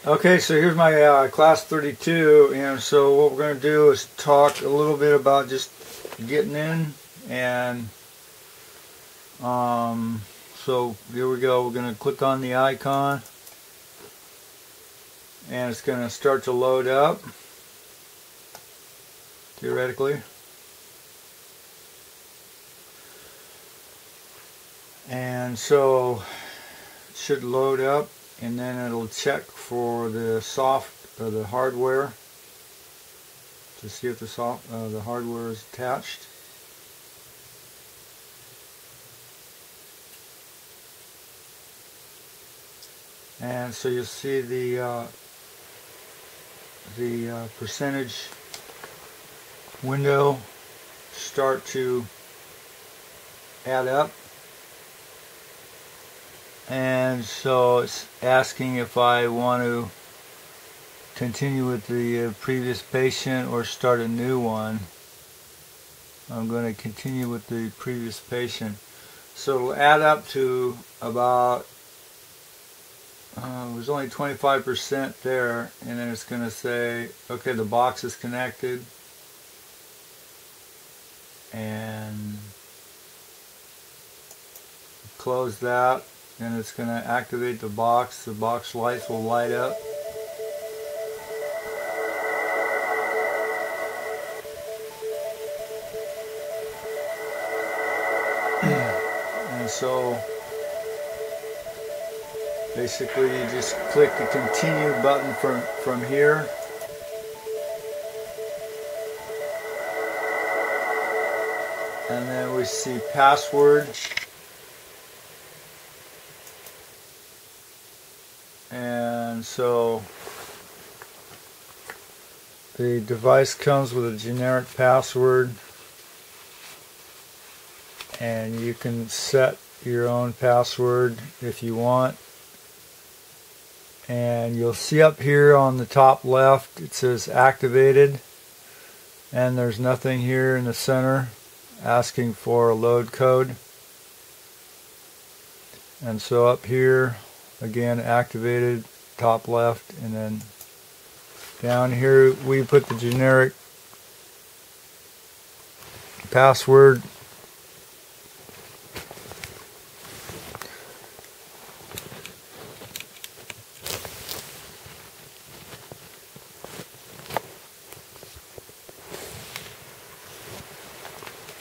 Okay, so here's my Class 32, and so what we're going to do is talk a little bit about just getting in, and so here we go. We're going to click on the icon, and it's going to start to load up, theoretically. And so it should load up, and then it'll check for the the hardware to see if the hardware is attached. And so you'll see the percentage window start to add up. And so it's asking if I want to continue with the previous patient or start a new one. I'm going to continue with the previous patient. So it'll add up to about, there's only 25% there, and then it's going to say, okay, the box is connected, and close that. And it's going to activate the box. The box lights will light up. And so basically you just click the continue button from here. And then we see password. And so the device comes with a generic password, and you can set your own password if you want. And you'll see up here on the top left it says activated, and there's nothing here in the center asking for a load code. And so up here again, activated, top left, and then down here we put the generic password.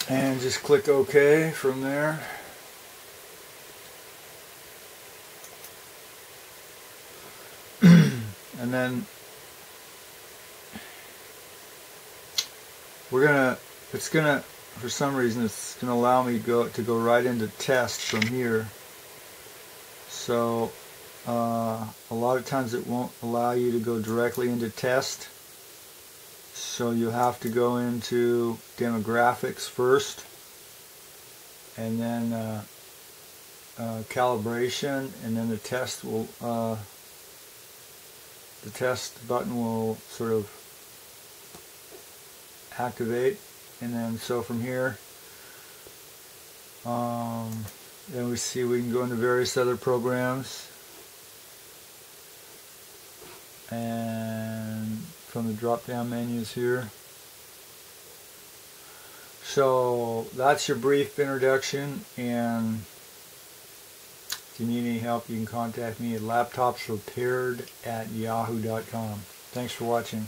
And just click OK from there. And then it's gonna, for some reason, it's gonna allow me to go right into test from here. So a lot of times it won't allow you to go directly into test. So you have to go into demographics first, and then calibration, and then the test will. The test button will sort of activate, and then so from here then we see we can go into various other programs, and from the drop down menus here. So that's your brief introduction, and if you need any help, you can contact me at laptopsrepaired@yahoo.com. Thanks for watching.